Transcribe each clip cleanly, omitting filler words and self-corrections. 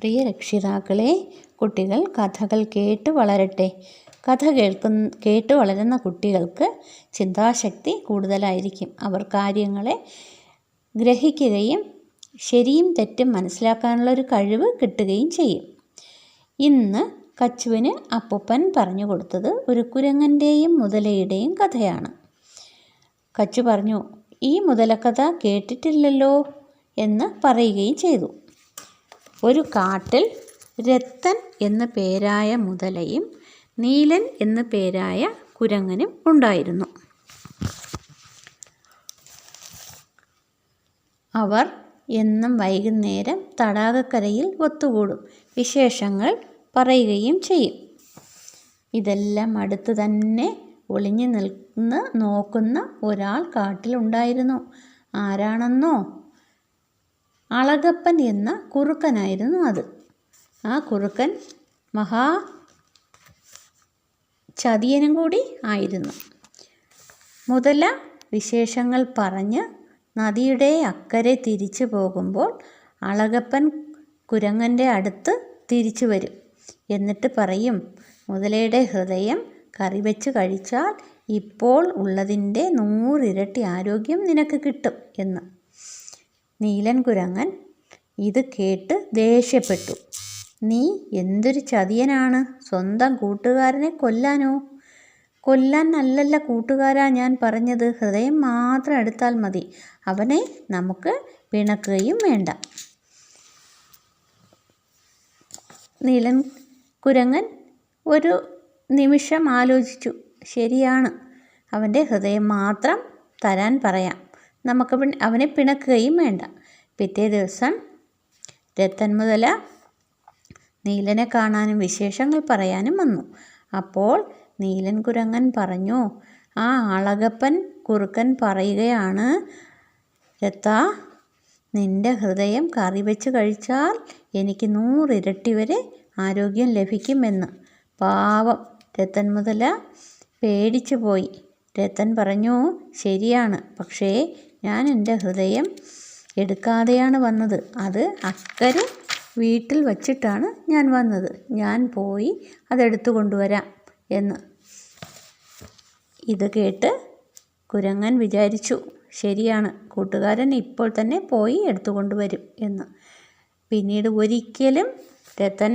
പ്രിയ രക്ഷിതാക്കളെ, കുട്ടികൾ കഥകൾ കേട്ട് വളരട്ടെ. കഥ കേട്ട് വളരുന്ന കുട്ടികൾക്ക് ചിന്താശക്തി കൂടുതലായിരിക്കും. അവർ കാര്യങ്ങളെ ഗ്രഹിക്കുകയും ശരിയും തെറ്റും മനസ്സിലാക്കാനുള്ള ഒരു കഴിവ് കിട്ടുകയും ചെയ്യും. ഇന്ന് കച്ചുവിന് അപ്പൂപ്പൻ പറഞ്ഞു കൊടുത്തത് ഒരു കുരങ്ങൻ്റെയും മുതലയുടെയും കഥയാണ്. കച്ചു പറഞ്ഞു, ഈ മുതലക്കഥ കേട്ടിട്ടില്ലല്ലോ എന്ന് പറയുകയും ചെയ്തു. ഒരു കാട്ടിൽ രത്തൻ എന്നു പേരായ മുതലയും നീലൻ എന്നു പേരായ കുരങ്ങനും ഉണ്ടായിരുന്നു. അവർ എന്നും വൈകുന്നേരം തടാകക്കരയിൽ ഒത്തുകൂടും, വിശേഷങ്ങൾ പറയുകയും ചെയ്യും. ഇതെല്ലാം അടുത്ത് തന്നെ ഒളിഞ്ഞു നിന്ന് നോക്കുന്ന ഒരാൾ കാട്ടിലുണ്ടായിരുന്നു. ആരാണെന്നോ? അളകപ്പൻ എന്ന കുറുക്കനായിരുന്നു അത്. ആ കുറുക്കൻ മഹാ ചതിയനും കൂടി ആയിരുന്നു. മുതല വിശേഷങ്ങൾ പറഞ്ഞ് നദിയുടെ അക്കരെ തിരിച്ചു പോകുമ്പോൾ അളകപ്പൻ കുരങ്ങൻ്റെ അടുത്ത് തിരിച്ചു വരും. എന്നിട്ട് പറയും, മുതലയുടെ ഹൃദയം കറി വെച്ച് കഴിച്ചാൽ ഇപ്പോൾ ഉള്ളതിൻ്റെ 100 ഇരട്ടി ആരോഗ്യം നിനക്ക് കിട്ടും എന്ന്. നീലൻ കുരങ്ങൻ ഇത് കേട്ട് ദേഷ്യപ്പെട്ടു. നീ എന്തൊരു ചതിയനാണ്! സ്വന്തം കൂട്ടുകാരനെ കൊല്ലാനോ? കൊല്ലാൻ അല്ലല്ല കൂട്ടുകാരാ ഞാൻ പറഞ്ഞത്. ഹൃദയം മാത്രം എടുത്താൽ മതി. അവനെ നമുക്ക് പിണക്കുകയും വേണ്ട. നീലൻ കുരങ്ങൻ ഒരു നിമിഷം ആലോചിച്ചു. ശരിയാണ്, അവൻ്റെ ഹൃദയം മാത്രം തരാൻ പറയാം. നമുക്ക് അവനെ പിണക്കുകയും വേണ്ട. പിറ്റേ ദിവസം രത്തൻ മുതല നീലനെ കാണാനും വിശേഷങ്ങൾ പറയാനും വന്നു. അപ്പോൾ നീലൻ കുരങ്ങൻ പറഞ്ഞു, ആ അളകപ്പൻ കുറുക്കൻ പറയുകയാണ്, രത്താ, നിന്റെ ഹൃദയം കറി വെച്ച് കഴിച്ചാൽ എനിക്ക് 100 ഇരട്ടി വരെ ആരോഗ്യം ലഭിക്കുമെന്ന്. പാവം രത്തൻ മുതല പേടിച്ചു പോയി. രത്തൻ പറഞ്ഞു, ശരിയാണ്, പക്ഷേ ഞാൻ എൻ്റെ ഹൃദയം എടുക്കാതെയാണ് വന്നത്. അത് അക്കരെ വീട്ടിൽ വച്ചിട്ടാണ് ഞാൻ വന്നത്. ഞാൻ പോയി അതെടുത്തു കൊണ്ടുവരാം എന്ന്. ഇത് കേട്ട് കുരങ്ങൻ വിചാരിച്ചു, ശരിയാണ്, കൂട്ടുകാരൻ ഇപ്പോൾ തന്നെ പോയി എടുത്തു കൊണ്ടുവരും എന്ന്. പിന്നീട് ഒരിക്കലും രത്തൻ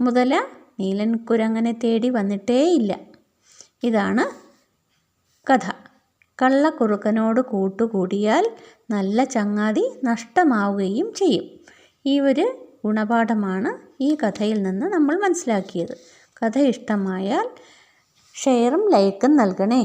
മുതല നീലൻ കുരങ്ങനെ തേടി വന്നിട്ടേയില്ല. ഇതാണ് കഥ. കള്ളക്കുറുക്കനോട് കൂട്ടുകൂടിയാൽ നല്ല ചങ്ങാതി നഷ്ടമാവുകയും ചെയ്യും. ഈ ഒരു ഗുണപാഠമാണ് ഈ കഥയിൽ നിന്ന് നമ്മൾ മനസ്സിലാക്കിയത്. കഥ ഇഷ്ടമായാൽ ഷെയറും ലൈക്കും നൽകണേ.